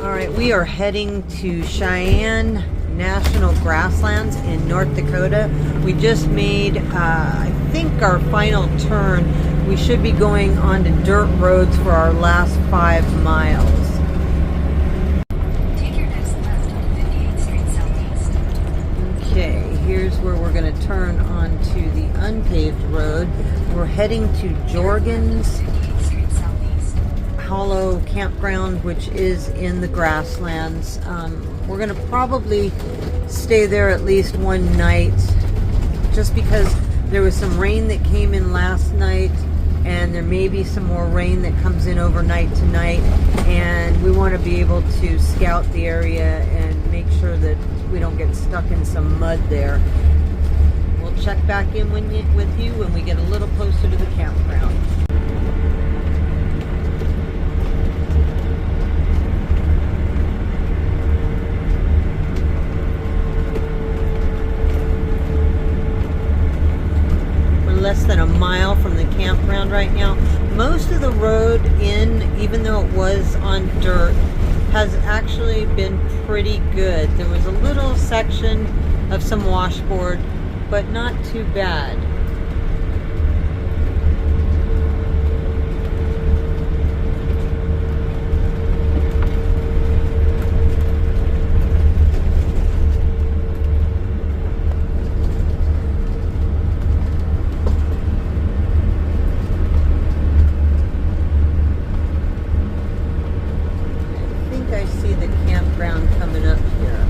All right, we are heading to Cheyenne National Grasslands in North Dakota. We just made, I think, our final turn. We should be going onto dirt roads for our last 5 miles. Take your next left on 58th Street Southeast. Okay, here's where we're going to turn onto the unpaved road. We're heading to Jorgen's Hollow Campground, which is in the grasslands. We're going to probably stay there at least one night, just because there was some rain that came in last night, and there may be some more rain that comes in overnight tonight, and we want to be able to scout the area and make sure that we don't get stuck in some mud there. We'll check back in with you when we get a little closer to the campground. Less than a mile from the campground right now. Most of the road in, even though it was on dirt, has actually been pretty good. There was a little section of some washboard, but not too bad. I see the campground coming up here.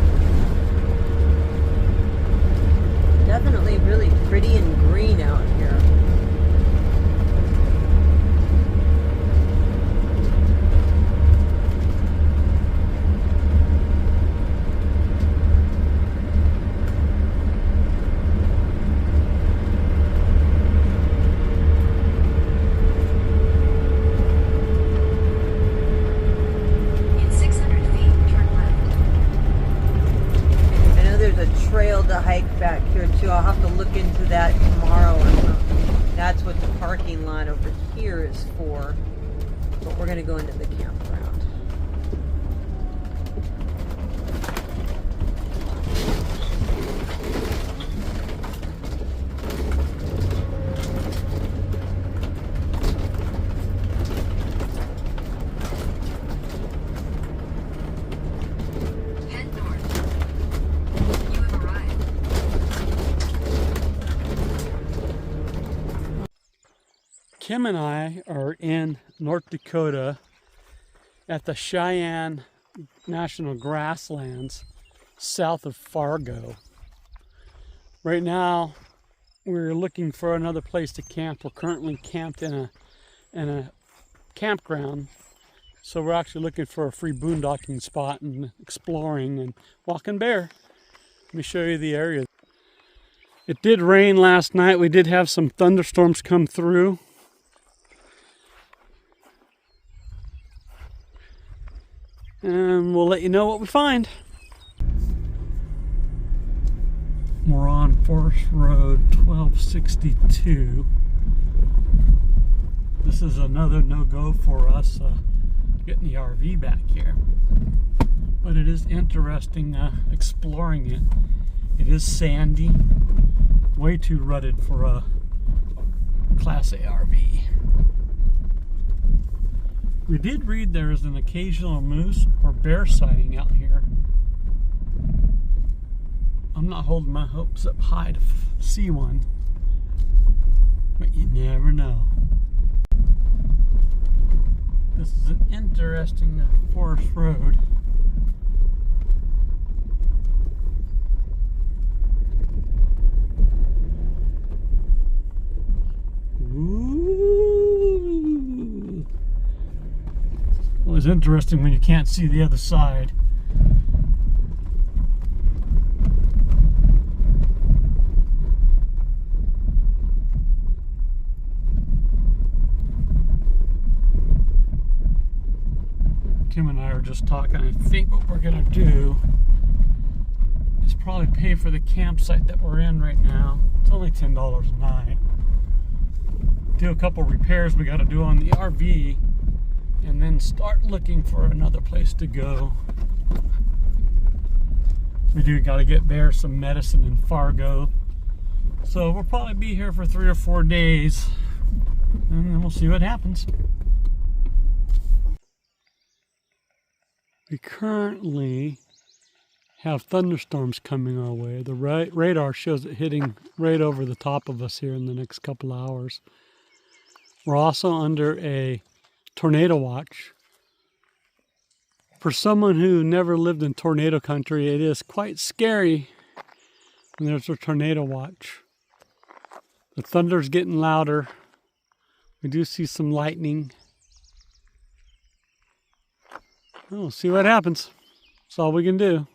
Definitely really pretty and green out here. Trail to hike back here too. I'll have to look into that tomorrow. That's what the parking lot over here is for. But we're going to go into the campground. Kim and I are in North Dakota at the Cheyenne National Grasslands south of Fargo. Right now we're looking for another place to camp. We're currently camped in a campground, so we're actually looking for a free boondocking spot and exploring and walking bear. Let me show you the area. It did rain last night. We did have some thunderstorms come through. And we'll let you know what we find. We're on Forest Road 1262. This is another no-go for us getting the RV back here. But it is interesting exploring it. It is sandy, way too rutted for a Class A RV. We did read there is an occasional moose or bear sighting out here. I'm not holding my hopes up high to see one, but you never know. This is an interesting forest road. Ooh. Well, it's interesting when you can't see the other side. Kim and I are just talking. I think what we're gonna do is probably pay for the campsite that we're in right now. It's only $10 a night. Do a couple repairs we got to do on the RV, and then start looking for another place to go. We do got to get Bear some medicine in Fargo. So we'll probably be here for 3 or 4 days, and then we'll see what happens. We currently have thunderstorms coming our way. The radar shows it hitting right over the top of us here in the next couple hours. We're also under a tornado watch. For someone who never lived in tornado country, it is quite scary when there's a tornado watch. The thunder's getting louder. We do see some lightning. We'll see what happens. That's all we can do.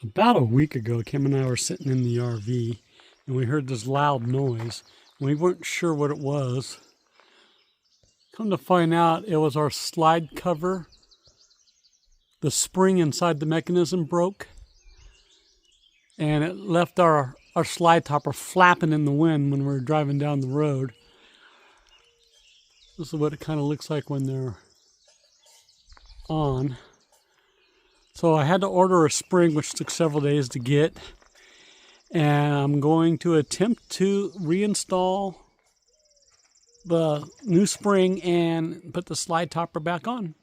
About a week ago, Kim and I were sitting in the RV, and we heard this loud noise. We weren't sure what it was. Come to find out, it was our slide cover. The spring inside the mechanism broke, and it left our slide topper flapping in the wind when we were driving down the road. This is what it kind of looks like when they're on. So I had to order a spring, which took several days to get, and I'm going to attempt to reinstall the new spring and put the slide topper back on.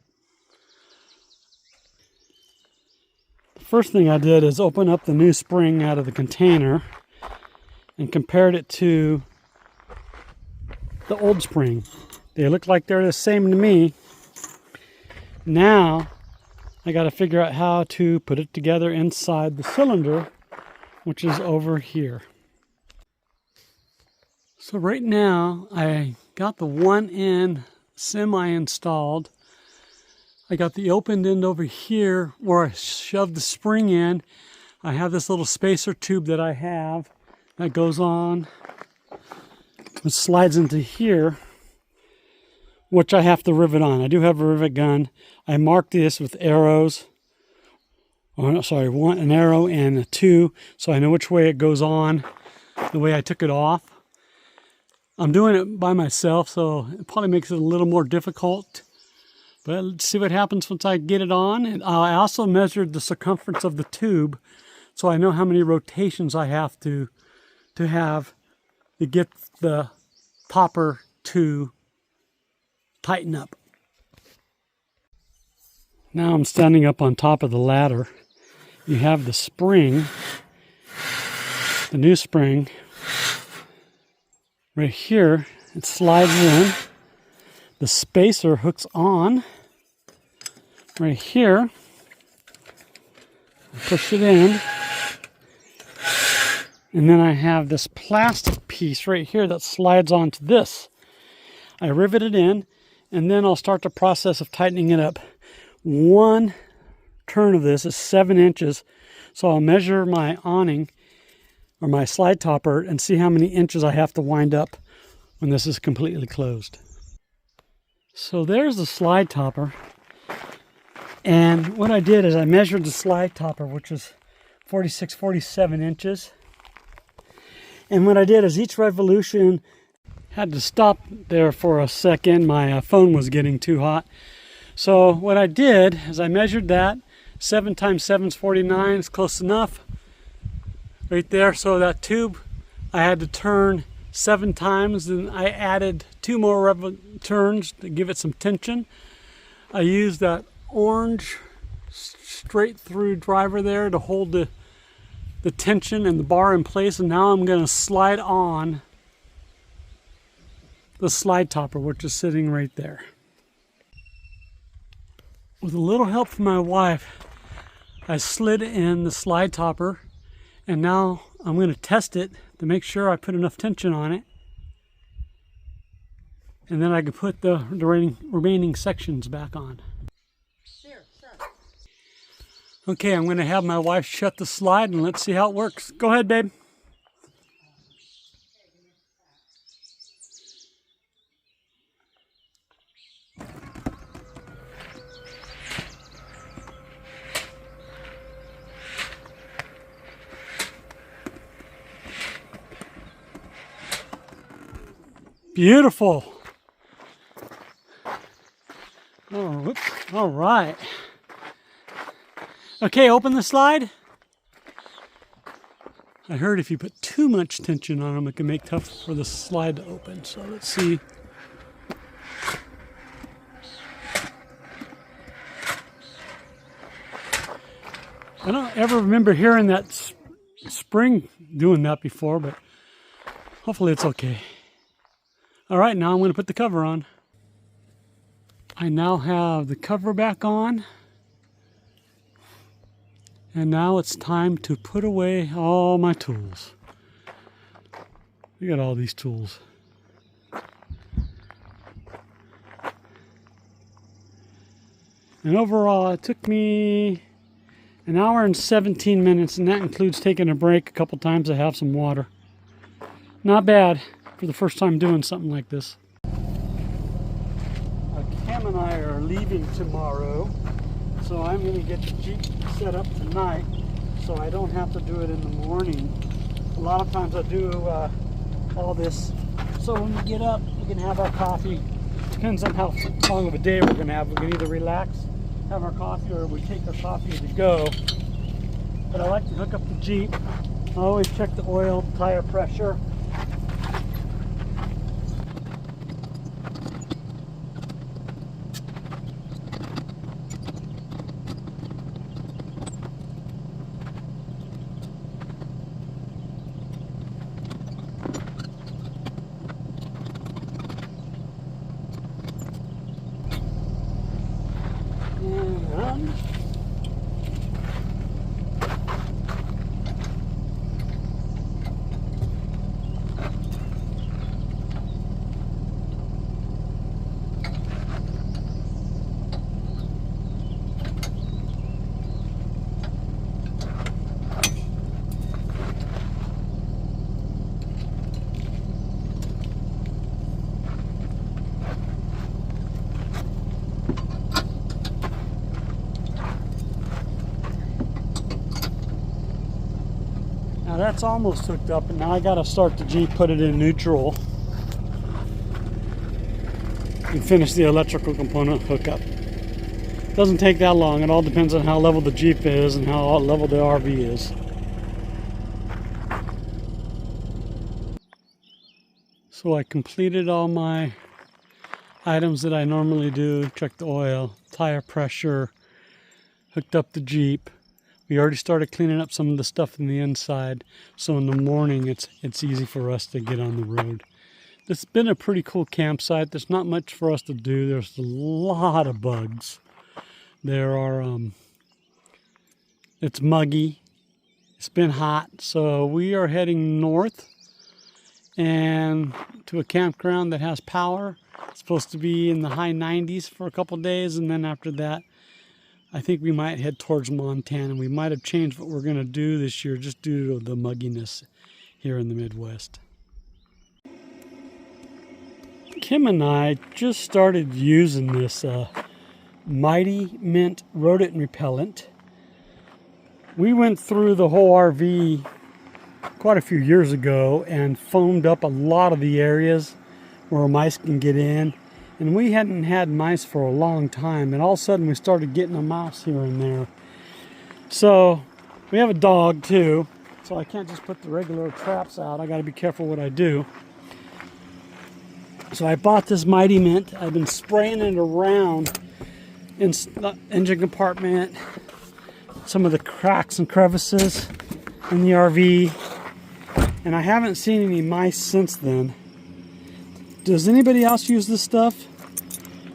The first thing I did is open up the new spring out of the container and compared it to the old spring. They look like they're the same to me. Now I got to figure out how to put it together inside the cylinder, which is over here. So right now I got the one end semi-installed. I got the opened end over here where I shoved the spring in. I have this little spacer tube that I have that goes on. It slides into here, which I have to rivet on. I do have a rivet gun. I marked this with arrows. Oh, sorry, an arrow and a 2, so I know which way it goes on, the way I took it off. I'm doing it by myself, so it probably makes it a little more difficult. But let's see what happens once I get it on. And I also measured the circumference of the tube, so I know how many rotations I have to have to get the topper to tighten up. Now I'm standing up on top of the ladder. You have the spring, the new spring, right here. It slides in. The spacer hooks on right here. Push it in. And then I have this plastic piece right here that slides onto this. I rivet it in, and then I'll start the process of tightening it up. One turn of this is 7 inches, so I'll measure my awning or my slide topper and see how many inches I have to wind up when this is completely closed. So there's the slide topper, and what I did is I measured the slide topper, which is 47 inches, and what I did is each revolution had to stop there for a second. My phone was getting too hot. So what I did is I measured that. 7 times 7 is 49. It's close enough right there. So that tube I had to turn 7 times, and I added 2 more turns to give it some tension. I used that orange straight through driver there to hold the tension and the bar in place, and now I'm going to slide on the slide topper, which is sitting right there. With a little help from my wife, I slid in the slide topper, and now I'm going to test it to make sure I put enough tension on it, and then I can put the remaining sections back on. Okay, I'm going to have my wife shut the slide and let's see how it works. Go ahead, babe. Beautiful. Oh, whoops. All right. Okay, open the slide. I heard if you put too much tension on them, it can make it tough for the slide to open. So let's see. I don't ever remember hearing that spring doing that before, but hopefully it's okay. All right, now I'm going to put the cover on. I now have the cover back on. And now it's time to put away all my tools. Look at all these tools. And overall, it took me an hour and 17 minutes, and that includes taking a break a couple times to have some water. Not bad for the first time doing something like this. Cam and I are leaving tomorrow, so I'm going to get the Jeep set up tonight so I don't have to do it in the morning. A lot of times I do all this so when we get up we can have our coffee. Depends on how long of a day we're going to have. We can either relax, have our coffee, or we take our coffee to go. But I like to hook up the Jeep. I always check the oil, tire pressure. And now that's almost hooked up, and now I gotta start the Jeep, put it in neutral, and finish the electrical component hookup. Doesn't take that long. It all depends on how level the Jeep is and how level the RV is. So I completed all my items that I normally do. Checked the oil, tire pressure, hooked up the Jeep. We already started cleaning up some of the stuff in the inside, so in the morning it's easy for us to get on the road. This has been a pretty cool campsite. There's not much for us to do. There's a lot of bugs. There are, it's muggy. It's been hot, so we are heading north and to a campground that has power. It's supposed to be in the high 90s for a couple days, and then after that I think we might head towards Montana. We might have changed what we're going to do this year just due to the mugginess here in the Midwest. Kim and I just started using this Mighty Mint rodent repellent. We went through the whole RV quite a few years ago and foamed up a lot of the areas where mice can get in. And we hadn't had mice for a long time, and all of a sudden we started getting a mouse here and there. So we have a dog too, so I can't just put the regular traps out. I got to be careful what I do. So I bought this Mighty Mint. I've been spraying it around in the engine compartment, some of the cracks and crevices in the RV, and I haven't seen any mice since then. Does anybody else use this stuff?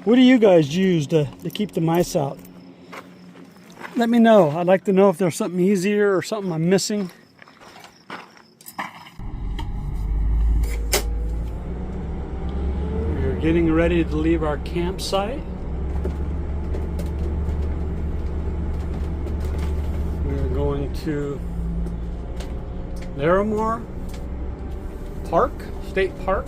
What do you guys use to keep the mice out? Let me know. I'd like to know if there's something easier or something I'm missing. We're getting ready to leave our campsite. We're going to Larimore Park, State Park.